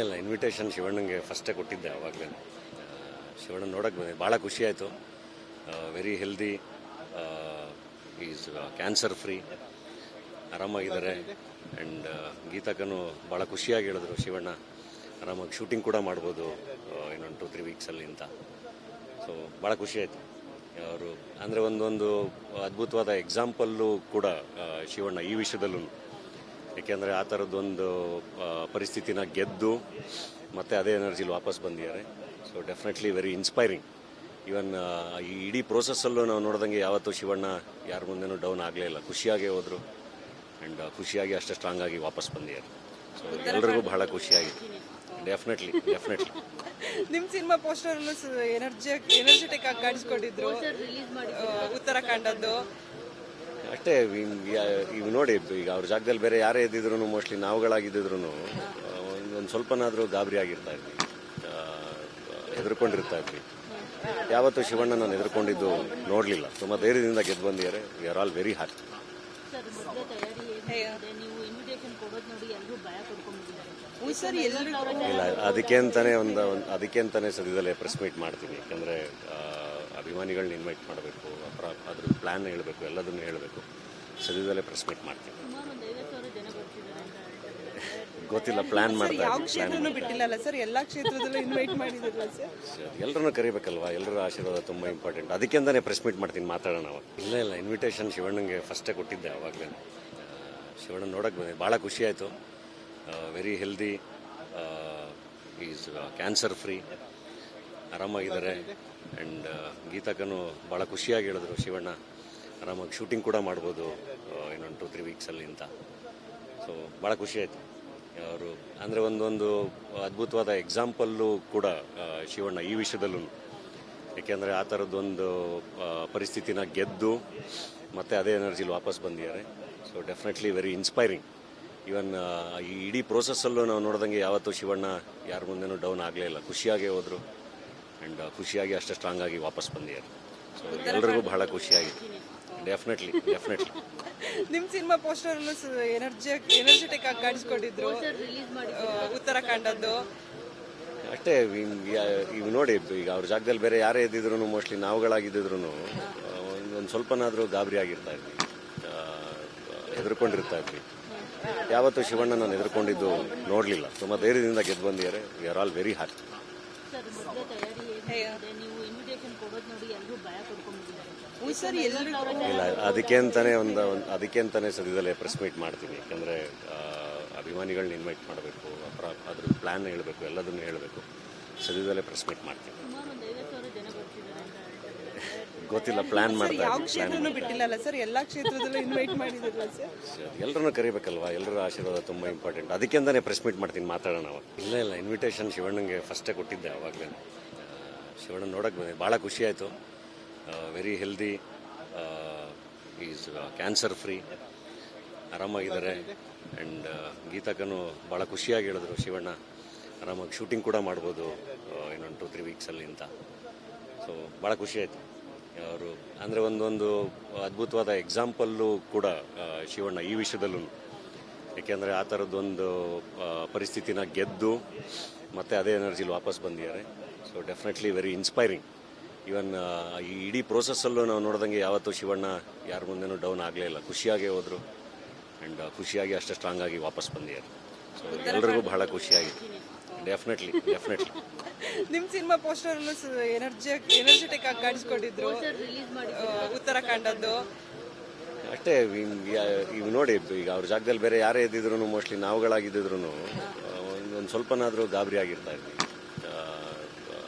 ಇಲ್ಲ ಇನ್ವಿಟೇಷನ್ ಶಿವಣ್ಣಂಗೆ ಫಸ್ಟೇ ಕೊಟ್ಟಿದ್ದೆ ಆವಾಗಲೇ. ಶಿವಣ್ಣ ನೋಡೋಕ್ಕೆ ಬಂದೆ, ಭಾಳ ಖುಷಿ ಆಯಿತು. Very healthy, is cancer free, ಆರಾಮಾಗಿದ್ದಾರೆ. ಆ್ಯಂಡ್ ಗೀತಕ್ಕೂ ಭಾಳ ಖುಷಿಯಾಗಿ ಹೇಳಿದ್ರು, ಶಿವಣ್ಣ ಆರಾಮಾಗಿ ಶೂಟಿಂಗ್ ಕೂಡ ಮಾಡ್ಬೋದು ಇನ್ನೊಂದು 2-3 ವೀಕ್ಸಲ್ಲಿ ಅಂತ. ಸೊ ಭಾಳ ಖುಷಿ ಆಯಿತು. ಅವರು ಅಂದರೆ ಒಂದೊಂದು ಅದ್ಭುತವಾದ ಎಕ್ಸಾಂಪಲ್ಲು ಕೂಡ ಶಿವಣ್ಣ ಈ ವಿಷಯದಲ್ಲೂ. ಏಕೆಂದರೆ ಆ ಥರದ್ದೊಂದು ಪರಿಸ್ಥಿತಿನ ಗೆದ್ದು ಮತ್ತೆ ಅದೇ ಎನರ್ಜಿಲಿ ವಾಪಸ್ ಬಂದಿದ್ದಾರೆ. So definitely very inspiring. Even ಈ ಇಡೀ ಪ್ರೋಸೆಸ್ಸಲ್ಲೂ ನಾವು ನೋಡಿದಂಗೆ ಯಾವತ್ತೂ ಶಿವಣ್ಣ ಯಾರ ಮುಂದೆನೂ ಡೌನ್ ಆಗಲೇ ಇಲ್ಲ, ಖುಷಿಯಾಗೇ ಹೋದರು. ಆ್ಯಂಡ್ ಖುಷಿಯಾಗಿ ಅಷ್ಟೇ ಸ್ಟ್ರಾಂಗ್ ಆಗಿ ವಾಪಸ್ ಬಂದಿದ್ದಾರೆ. ಸೊ ಎಲ್ರಿಗೂ ಬಹಳ ಖುಷಿಯಾಗಿದೆ. ಡೆಫಿನೆಟ್ಲಿ ನಿಮ್ಮ ಸಿನಿಮಾ ಪೋಸ್ಟರಲ್ಲೂ ಎನರ್ಜೆಟಿಕ್ ಆಗಿ ಕಾಣಿಸ್ಕೊಂಡಿದ್ರು, ಉತ್ತರಾಖಂಡದ್ದು. ಅಷ್ಟೇ ಈಗ ನೋಡಿ, ಈಗ ಅವ್ರ ಜಾಗದಲ್ಲಿ ಬೇರೆ ಯಾರೇ ಇದ್ದಿದ್ರು, ಮೋಸ್ಟ್ಲಿ ನಾವುಗಳಾಗಿದ್ದಿದ್ರು ಒಂದು ಸ್ವಲ್ಪನಾದರೂ ಗಾಬರಿ ಆಗಿರ್ತಾ ಇದ್ವಿ, ಹೆದರ್ಕೊಂಡಿರ್ತಾ ಇದ್ವಿ. ಯಾವತ್ತೂ ಶಿವಣ್ಣ ನಾನು ಹೆದರ್ಕೊಂಡಿದ್ದು ನೋಡಲಿಲ್ಲ. ತುಂಬ ಧೈರ್ಯದಿಂದ ಗೆದ್ದು ಬಂದಿದ್ದಾರೆ. We are all very happy. ಇಲ್ಲ, ಅದಕ್ಕೆ ಅಂತಾನೆ ಸದ್ಯದಲ್ಲೇ ಪ್ರೆಸ್ ಮೀಟ್ ಮಾಡ್ತೀನಿ. ಯಾಕಂದರೆ ಅಭಿಮಾನಿಗಳನ್ನ ಇನ್ವೈಟ್ ಮಾಡಬೇಕು, ಅದ್ರ ಪ್ಲ್ಯಾನ್ ಹೇಳಬೇಕು, ಎಲ್ಲದನ್ನು ಹೇಳಬೇಕು. ಸದ್ಯದಲ್ಲೇ ಪ್ರೆಸ್ ಮೀಟ್ ಮಾಡ್ತೀನಿ. ಗೊತ್ತಿಲ್ಲ, ಪ್ಲ್ಯಾನ್ ಮಾಡ್ತಾರೆ. ಯಾವ ಕ್ಷೇತ್ರನೂ ಬಿಟ್ಟಿಲ್ಲ ಸರ್, ಎಲ್ಲ ಕ್ಷೇತ್ರದಲ್ಲೂ ಇನ್ವೈಟ್ ಮಾಡಿದಿರಲ್ಲ ಸರ್. ಎಲ್ಲರನ್ನೂ ಕರಿಬೇಕಲ್ವಾ, ಎಲ್ಲರ ಆಶೀರ್ವಾದ ತುಂಬ ಇಂಪಾರ್ಟೆಂಟ್. ಅದಕ್ಕೆಂತಾನೆ ಪ್ರೆಸ್ ಮೀಟ್ ಮಾಡ್ತೀನಿ, ಮಾತಾಡೋಣ. ಇಲ್ಲ ಇನ್ವಿಟೇಷನ್ ಶಿವಣ್ಣಂಗೆ ಫಸ್ಟೇ ಕೊಟ್ಟಿದ್ದೆ ಆವಾಗಲೇ. ಶಿವಣ್ಣ ನೋಡೋಕ್ಕೆ ಬಂದೆ, ಭಾಳ ಖುಷಿ ಆಯಿತು. Very healthy, is cancer free, ಆರಾಮಾಗಿದ್ದಾರೆ. ಆ್ಯಂಡ್ ಗೀತಕ್ಕೂ ಭಾಳ ಖುಷಿಯಾಗಿ ಹೇಳಿದ್ರು, ಶಿವಣ್ಣ ಆರಾಮಾಗಿ ಶೂಟಿಂಗ್ ಕೂಡ ಮಾಡ್ಬೋದು ಇನ್ನೊಂದು 2-3 ವೀಕ್ಸಲ್ಲಿ ಅಂತ. ಸೊ ಭಾಳ ಖುಷಿ ಆಯಿತು. ಅವರು ಅಂದರೆ ಒಂದೊಂದು ಅದ್ಭುತವಾದ ಎಕ್ಸಾಂಪಲ್ಲು ಕೂಡ ಶಿವಣ್ಣ ಈ ವಿಷಯದಲ್ಲೂ. ಏಕೆಂದರೆ ಆ ಥರದ್ದೊಂದು ಪರಿಸ್ಥಿತಿನ ಗೆದ್ದು ಮತ್ತೆ ಅದೇ ಎನರ್ಜಿಲಿ ವಾಪಸ್ ಬಂದಿದ್ದಾರೆ. So definitely very inspiring. Even ಈ ಇಡೀ ಪ್ರೋಸೆಸ್ಸಲ್ಲೂ ನಾವು ನೋಡಿದಂಗೆ ಯಾವತ್ತೂ ಶಿವಣ್ಣ ಯಾರ ಮುಂದೆನೂ ಡೌನ್ ಆಗಲೇ ಇಲ್ಲ, ಖುಷಿಯಾಗೇ ಹೋದರು. ಆ್ಯಂಡ್ ಖುಷಿಯಾಗಿ ಅಷ್ಟೇ ಸ್ಟ್ರಾಂಗ್ ಆಗಿ ವಾಪಸ್ ಬಂದಿದ್ದಾರೆ. ಸೊ ಎಲ್ರಿಗೂ ಬಹಳ ಖುಷಿಯಾಗಿದೆ. ಡೆಫಿನೆಟ್ಲಿ ನಿಮ್ಮ ಸಿನಿಮಾ ಪೋಸ್ಟರಲ್ಲೂ ಎನರ್ಜೆಟಿಕ್ ಆಗಿ ಕಾಣಿಸ್ಕೊಂಡಿದ್ರು, ಉತ್ತರಾಖಂಡದ್ದು. ಅಷ್ಟೇ ಈಗ ನೋಡಿ, ಈಗ ಅವ್ರ ಜಾಗದಲ್ಲಿ ಬೇರೆ ಯಾರೇ ಇದ್ದಿದ್ರು, ಮೋಸ್ಟ್ಲಿ ನಾವುಗಳಾಗಿದ್ದಿದ್ರು ಒಂದು ಸ್ವಲ್ಪನಾದರೂ ಗಾಬರಿ ಆಗಿರ್ತಾ ಇದ್ವಿ, ಹೆದರ್ಕೊಂಡಿರ್ತಾ ಇದ್ವಿ. ಯಾವತ್ತೂ ಶಿವಣ್ಣ ನಾನು ಹೆದರ್ಕೊಂಡಿದ್ದು ನೋಡಲಿಲ್ಲ. ತುಂಬ ಧೈರ್ಯದಿಂದ ಗೆದ್ದು ಬಂದಿದ್ದಾರೆ. We are all very happy. ಇಲ್ಲ, ಅದಕ್ಕೆ ಅಂತಾನೆ ಸದ್ಯದಲ್ಲೇ ಪ್ರೆಸ್ ಮೀಟ್ ಮಾಡ್ತೀನಿ. ಯಾಕಂದರೆ ಅಭಿಮಾನಿಗಳನ್ನ ಇನ್ವೈಟ್ ಮಾಡಬೇಕು, ಅದ್ರ ಪ್ಲ್ಯಾನ್ ಹೇಳಬೇಕು, ಎಲ್ಲದನ್ನು ಹೇಳಬೇಕು. ಸದ್ಯದಲ್ಲೇ ಪ್ರೆಸ್ ಮೀಟ್ ಮಾಡ್ತೀನಿ. ಗೊತ್ತಿಲ್ಲ, ಪ್ಲ್ಯಾನ್ ಮಾಡ್ತಾರೆ. ಯಾವ ಕ್ಷೇತ್ರನೂ ಬಿಟ್ಟಿಲ್ಲ ಸರ್, ಎಲ್ಲ ಕ್ಷೇತ್ರದಲ್ಲೂ ಇನ್ವೈಟ್ ಮಾಡಿದಿರಲ್ಲ ಸರ್. ಎಲ್ಲರನ್ನೂ ಕರಿಬೇಕಲ್ವಾ, ಎಲ್ಲರ ಆಶೀರ್ವಾದ ತುಂಬ ಇಂಪಾರ್ಟೆಂಟ್. ಅದಕ್ಕೆಂತಾನೆ ಪ್ರೆಸ್ ಮೀಟ್ ಮಾಡ್ತೀನಿ, ಮಾತಾಡೋಣ. ಇಲ್ಲ ಇನ್ವಿಟೇಷನ್ ಶಿವಣ್ಣಂಗೆ ಫಸ್ಟೇ ಕೊಟ್ಟಿದ್ದೆ ಆವಾಗಲೇ. ಶಿವಣ್ಣ ನೋಡೋಕ್ಕೆ ಬಂದೆ, ಭಾಳ ಖುಷಿ ಆಯಿತು. Very healthy, is cancer free, ಆರಾಮಾಗಿದ್ದಾರೆ. ಆ್ಯಂಡ್ ಗೀತಕ್ಕೂ ಭಾಳ ಖುಷಿಯಾಗಿ ಹೇಳಿದ್ರು, ಶಿವಣ್ಣ ಆರಾಮಾಗಿ ಶೂಟಿಂಗ್ ಕೂಡ ಮಾಡ್ಬೋದು ಇನ್ನೊಂದು 2-3 ವೀಕ್ಸಲ್ಲಿ ಅಂತ. ಸೊ ಭಾಳ ಖುಷಿ ಆಯಿತು. ಅವರು ಅಂದರೆ ಒಂದೊಂದು ಅದ್ಭುತವಾದ ಎಕ್ಸಾಂಪಲ್ಲು ಕೂಡ ಶಿವಣ್ಣ ಈ ವಿಷಯದಲ್ಲೂ. ಏಕೆಂದರೆ ಆ ಥರದ್ದೊಂದು ಪರಿಸ್ಥಿತಿನ ಗೆದ್ದು ಮತ್ತೆ ಅದೇ ಎನರ್ಜಿಲಿ ವಾಪಸ್ ಬಂದಿದ್ದಾರೆ. So definitely very inspiring. Even ಈ ಇಡೀ ಪ್ರೋಸೆಸ್ಸಲ್ಲೂ ನಾವು ನೋಡಿದಂಗೆ ಯಾವತ್ತೂ ಶಿವಣ್ಣ ಯಾರ ಮುಂದೆನೂ ಡೌನ್ ಆಗಲೇ ಇಲ್ಲ, ಖುಷಿಯಾಗೇ ಹೋದರು. ಆ್ಯಂಡ್ ಖುಷಿಯಾಗಿ ಅಷ್ಟೇ ಸ್ಟ್ರಾಂಗ್ ಆಗಿ ವಾಪಸ್ ಬಂದಿದ್ದಾರೆ. ಸೊ ಎಲ್ರಿಗೂ ಬಹಳ ಖುಷಿಯಾಗಿದೆ. ಡೆಫಿನೆಟ್ಲಿ ನಿಮ್ಮ ಸಿನಿಮಾ ಪೋಸ್ಟರಲ್ಲೂ ಎನರ್ಜೆಟಿಕ್ ಆಗಿ ಕಾಣಿಸ್ಕೊಂಡಿದ್ರು, ಉತ್ತರಾಖಂಡದ್ದು. ಅಷ್ಟೇ ಈಗ ನೋಡಿ, ಈಗ ಅವ್ರ ಜಾಗದಲ್ಲಿ ಬೇರೆ ಯಾರೇ ಇದ್ದಿದ್ರು, ಮೋಸ್ಟ್ಲಿ ನಾವುಗಳಾಗಿದ್ದಿದ್ರು ಒಂದು ಸ್ವಲ್ಪನಾದರೂ ಗಾಬರಿ ಆಗಿರ್ತಾ ಇದ್ವಿ,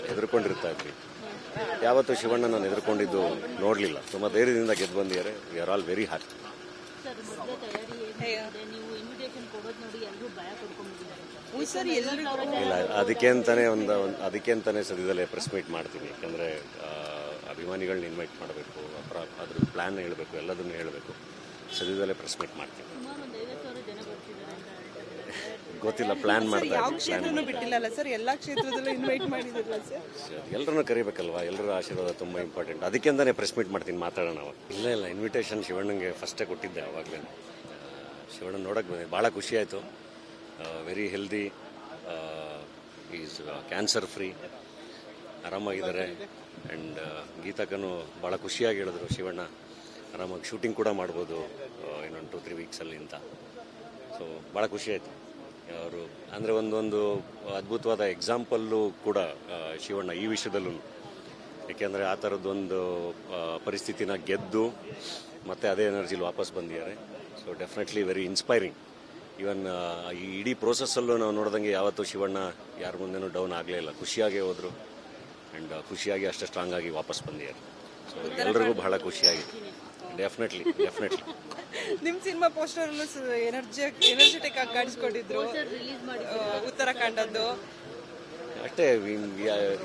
ಹೆದರ್ಕೊಂಡಿರ್ತಾ ಇದ್ವಿ. ಯಾವತ್ತೂ ಶಿವಣ್ಣ ನಾನು ಹೆದರ್ಕೊಂಡಿದ್ದು ನೋಡಲಿಲ್ಲ. ತುಂಬ ಧೈರ್ಯದಿಂದ ಗೆದ್ದು ಬಂದಿದ್ದಾರೆ. We are all very happy. ಇಲ್ಲ, ಅದಕ್ಕೆ ಅಂತಾನೆ ಸದ್ಯದಲ್ಲೇ ಪ್ರೆಸ್ ಮೀಟ್ ಮಾಡ್ತೀನಿ. ಯಾಕಂದರೆ ಅಭಿಮಾನಿಗಳನ್ನ ಇನ್ವೈಟ್ ಮಾಡಬೇಕು, ಅದ್ರ ಪ್ಲ್ಯಾನ್ ಹೇಳಬೇಕು, ಎಲ್ಲದನ್ನು ಹೇಳಬೇಕು. ಸದ್ಯದಲ್ಲೇ ಪ್ರೆಸ್ ಮೀಟ್ ಮಾಡ್ತೀನಿ. ಗೊತ್ತಿಲ್ಲ, ಪ್ಲ್ಯಾನ್ ಮಾಡ್ತಾರೆ. ಯಾವ ಕ್ಷೇತ್ರನೂ ಬಿಟ್ಟಿಲ್ಲ ಸರ್, ಎಲ್ಲ ಕ್ಷೇತ್ರದಲ್ಲೂ ಇನ್ವೈಟ್ ಮಾಡಿದಿರಲ್ಲ ಸರ್. ಎಲ್ಲರನ್ನೂ ಕರಿಬೇಕಲ್ವಾ, ಎಲ್ಲರ ಆಶೀರ್ವಾದ ತುಂಬ ಇಂಪಾರ್ಟೆಂಟ್. ಅದಕ್ಕೆಂತಾನೆ ಪ್ರೆಸ್ ಮೀಟ್ ಮಾಡ್ತೀನಿ, ಮಾತಾಡೋಣ. ಇಲ್ಲ ಇನ್ವಿಟೇಷನ್ ಶಿವಣ್ಣಂಗೆ ಫಸ್ಟೇ ಕೊಟ್ಟಿದ್ದೆ ಆವಾಗಲೇ. ಶಿವಣ್ಣ ನೋಡೋಕ್ಕೆ ಬಂದೆ, ಭಾಳ ಖುಷಿ ಆಯಿತು. Very healthy, is cancer free, ಆರಾಮಾಗಿದ್ದಾರೆ. ಆ್ಯಂಡ್ ಗೀತಕ್ಕನು ಭಾಳ ಖುಷಿಯಾಗಿ ಹೇಳಿದ್ರು, ಶಿವಣ್ಣ ಆರಾಮಾಗಿ ಶೂಟಿಂಗ್ ಕೂಡ ಮಾಡ್ಬೋದು ಇನ್ನೊಂದು 2-3 ವೀಕ್ಸಲ್ಲಿ ಅಂತ. ಸೊ ಭಾಳ ಖುಷಿ ಆಯಿತು. ಅವರು ಅಂದರೆ ಒಂದೊಂದು ಅದ್ಭುತವಾದ ಎಕ್ಸಾಂಪಲ್ಲು ಕೂಡ ಶಿವಣ್ಣ ಈ ವಿಷಯದಲ್ಲೂ, ಏಕೆಂದರೆ ಆ ಥರದ್ದೊಂದು ಪರಿಸ್ಥಿತಿನ ಗೆದ್ದು ಮತ್ತೆ ಅದೇ ಎನರ್ಜಿಲಿ ವಾಪಸ್ ಬಂದಿದ್ದಾರೆ. So definitely very inspiring. Even ಈ ಇಡೀ ಪ್ರೋಸೆಸ್ಸಲ್ಲೂ ನಾವು ನೋಡ್ದಂಗೆ ಯಾವತ್ತೂ ಶಿವಣ್ಣ ಯಾರ ಮುಂದೆನೂ ಡೌನ್ ಆಗಲೇ ಇಲ್ಲ, ಖುಷಿಯಾಗೇ ಹೋದರು. ಆ್ಯಂಡ್ ಖುಷಿಯಾಗಿ ಅಷ್ಟೇ ಸ್ಟ್ರಾಂಗ್ ಆಗಿ ವಾಪಸ್ ಬಂದಿದ್ದಾರೆ. ಸೊ ಎಲ್ರಿಗೂ ಬಹಳ ಖುಷಿಯಾಗಿದೆ. ಡೆಫಿನೆಟ್ಲಿ ನಿಮ್ ಸಿನಿಮಾ ಪೋಸ್ಟರ್ ಎನರ್ಜೆಟಿಕ್ ಆಗಿ ಕಾಣಿಸ್ಕೊಂಡಿದ್ರು, ಉತ್ತರಾಖಂಡದ್ದು. ಅಷ್ಟೇ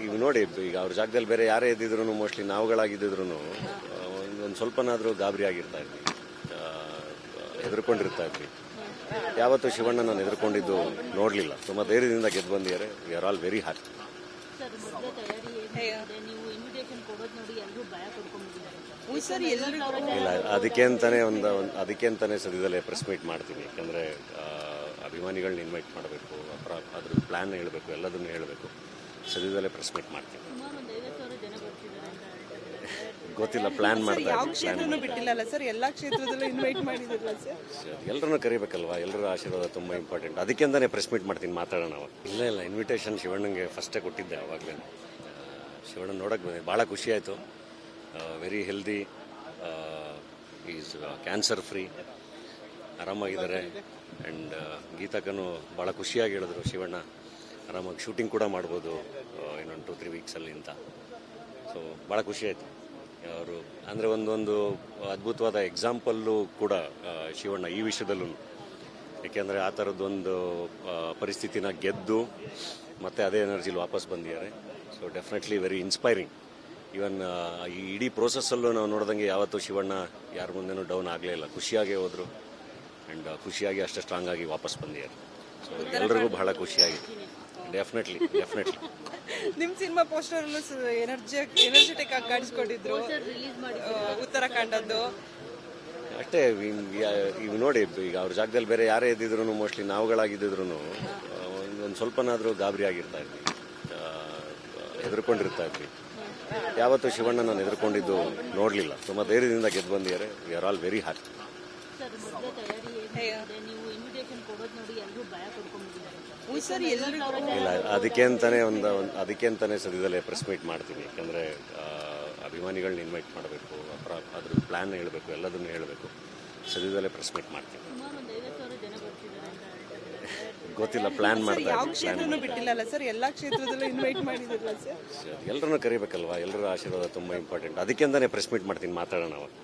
ಈಗ ನೋಡಿ, ಈಗ ಅವ್ರ ಜಾಗದಲ್ಲಿ ಬೇರೆ ಯಾರೇ ಇದ್ದಿದ್ರು, ಮೋಸ್ಟ್ಲಿ ನಾವುಗಳಾಗಿದ್ದಿದ್ರು ಒಂದು ಸ್ವಲ್ಪನಾದರೂ ಗಾಬರಿ ಆಗಿರ್ತಾ ಇದ್ವಿ, ಹೆದರ್ಕೊಂಡಿರ್ತಾ ಇದ್ವಿ. ಯಾವತ್ತೂ ಶಿವಣ್ಣ ನಾನು ಹೆದರ್ಕೊಂಡಿದ್ದು ನೋಡಲಿಲ್ಲ. ತುಂಬ ಧೈರ್ಯದಿಂದ ಗೆದ್ದು ಬಂದಿದ್ದಾರೆ. We are all very happy. ಇಲ್ಲ, ಅದಕ್ಕೆ ಅಂತಾನೆ ಸದ್ಯದಲ್ಲೇ ಪ್ರೆಸ್ ಮೀಟ್ ಮಾಡ್ತೀನಿ. ಯಾಕಂದರೆ ಅಭಿಮಾನಿಗಳನ್ನ ಇನ್ವೈಟ್ ಮಾಡಬೇಕು, ಅದ್ರ ಪ್ಲ್ಯಾನ್ ಹೇಳಬೇಕು, ಎಲ್ಲದನ್ನು ಹೇಳಬೇಕು. ಸದ್ಯದಲ್ಲೇ ಪ್ರೆಸ್ ಮೀಟ್ ಮಾಡ್ತೀನಿ. ಗೊತ್ತಿಲ್ಲ, ಪ್ಲ್ಯಾನ್ ಮಾಡ್ತಾ ಯಾವ ಕ್ಷೇತ್ರನೂ ಬಿಟ್ಟಿಲ್ಲ ಸರ್, ಎಲ್ಲಾ ಕ್ಷೇತ್ರದಲ್ಲೂ ಇನ್ವೈಟ್ ಮಾಡಿದಿರಲ್ಲ ಸರ್. ಎಲ್ಲರನ್ನೂ ಕರಿಬೇಕಲ್ವಾ, ಎಲ್ಲರ ಆಶೀರ್ವಾದ ತುಂಬ ಇಂಪಾರ್ಟೆಂಟ್. ಅದಕ್ಕೆ ಅಂತಾನೆ ಪ್ರೆಸ್ ಮೀಟ್ ಮಾಡ್ತೀನಿ, ಮಾತಾಡೋಣ ಅವಾಗ. ಇಲ್ಲ, ಇನ್ವಿಟೇಷನ್ ಶಿವಣ್ಣಂಗೆ ಫಸ್ಟೇ ಕೊಟ್ಟಿದ್ದೆ ಅವಾಗಲೇ. ಶಿವಣ್ಣ ನೋಡೋಕ್ಕೆ ಬಂದೆ, ಭಾಳ ಖುಷಿ ಆಯಿತು. Very healthy, is cancer free, ಆರಾಮಾಗಿದ್ದಾರೆ. ಆ್ಯಂಡ್ ಗೀತಕ್ಕನು ಭಾಳ ಖುಷಿಯಾಗಿ ಹೇಳಿದ್ರು, ಶಿವಣ್ಣ ಆರಾಮಾಗಿ ಶೂಟಿಂಗ್ ಕೂಡ ಮಾಡ್ಬೋದು ಇನ್ನೊಂದು 2-3 ವೀಕ್ಸಲ್ಲಿ ಅಂತ. ಸೊ ಭಾಳ ಖುಷಿ ಆಯಿತು. ಅವರು ಅಂದರೆ ಒಂದೊಂದು ಅದ್ಭುತವಾದ ಎಕ್ಸಾಂಪಲ್ಲು ಕೂಡ ಶಿವಣ್ಣ ಈ ವಿಷಯದಲ್ಲೂ, ಏಕೆಂದರೆ ಆ ಥರದ್ದೊಂದು ಪರಿಸ್ಥಿತಿನ ಗೆದ್ದು ಮತ್ತೆ ಅದೇ ಎನರ್ಜಿಲಿ ವಾಪಸ್ ಬಂದಿದ್ದಾರೆ. So definitely very inspiring. Even ಈ ಇಡೀ ಪ್ರೋಸೆಸ್ಸಲ್ಲೂ ನಾವು ನೋಡ್ದಂಗೆ ಯಾವತ್ತೂ ಶಿವಣ್ಣ ಯಾರ ಮುಂದೆನೂ ಡೌನ್ ಆಗಲೇ ಇಲ್ಲ, ಖುಷಿಯಾಗೇ ಹೋದರು. ಆ್ಯಂಡ್ ಖುಷಿಯಾಗಿ ಅಷ್ಟೇ ಸ್ಟ್ರಾಂಗ್ ಆಗಿ ವಾಪಸ್ ಬಂದಿದ್ದಾರೆ. ಸೊ ಎಲ್ರಿಗೂ ಬಹಳ ಖುಷಿಯಾಗಿದೆ. ಡೆಫಿನೆಟ್ಲಿ ನಿಮ್ ಸಿನಿಮಾ ಪೋಸ್ಟರ್ ಎನರ್ಜೆಟಿಕ್ ಆಗಿ ಕಾಣಿಸ್ಕೊಂಡಿದ್ರು, ಉತ್ತರಾಖಂಡದ್ದು. ಅಷ್ಟೇ ಈಗ ನೋಡಿ, ಈಗ ಅವ್ರ ಜಾಗದಲ್ಲಿ ಬೇರೆ ಯಾರೇ ಇದ್ದಿದ್ರು, ಮೋಸ್ಟ್ಲಿ ನಾವುಗಳಾಗಿದ್ದಿದ್ರು ಒಂದು ಸ್ವಲ್ಪನಾದರೂ ಗಾಬರಿ ಆಗಿರ್ತಾ ಇದ್ವಿ, ಹೆದರ್ಕೊಂಡಿರ್ತಾ ಇದ್ವಿ. ಯಾವತ್ತೂ ಶಿವಣ್ಣ ನಾನು ಹೆದರ್ಕೊಂಡಿದ್ದು ನೋಡಲಿಲ್ಲ. ತುಂಬ ಧೈರ್ಯದಿಂದ ಗೆದ್ದು ಬಂದಿದ್ದಾರೆ. We are all very happy. ಇಲ್ಲ, ಅದಕ್ಕೆ ಅಂತಾನೆ ಸದ್ಯದಲ್ಲೇ ಪ್ರೆಸ್ ಮೀಟ್ ಮಾಡ್ತೀನಿ. ಯಾಕಂದರೆ ಅಭಿಮಾನಿಗಳನ್ನ ಇನ್ವೈಟ್ ಮಾಡಬೇಕು, ಅದ್ರ ಪ್ಲ್ಯಾನ್ ಹೇಳಬೇಕು, ಎಲ್ಲದನ್ನು ಹೇಳಬೇಕು. ಸದ್ಯದಲ್ಲೇ ಪ್ರೆಸ್ ಮೀಟ್ ಮಾಡ್ತೀನಿ. ಗೊತ್ತಿಲ್ಲ, ಪ್ಲ್ಯಾನ್ ಮಾಡ್ತಾ ಯಾವ ಕ್ಷೇತ್ರನೂ ಬಿಟ್ಟಿಲ್ಲ ಸರ್, ಎಲ್ಲಾ ಕ್ಷೇತ್ರದಲ್ಲೂ ಇನ್ವೈಟ್ ಮಾಡಿದಿರಲ್ಲ ಸರ್. ಎಲ್ಲರನ್ನೂ ಕರಿಬೇಕಲ್ವಾ, ಎಲ್ಲರ ಆಶೀರ್ವಾದ ತುಂಬ ಇಂಪಾರ್ಟೆಂಟ್. ಅದಕ್ಕೆ ಅಂತಾನೆ ಪ್ರೆಸ್ ಮೀಟ್ ಮಾಡ್ತೀನಿ, ಮಾತಾಡೋಣ ಅವಾಗ.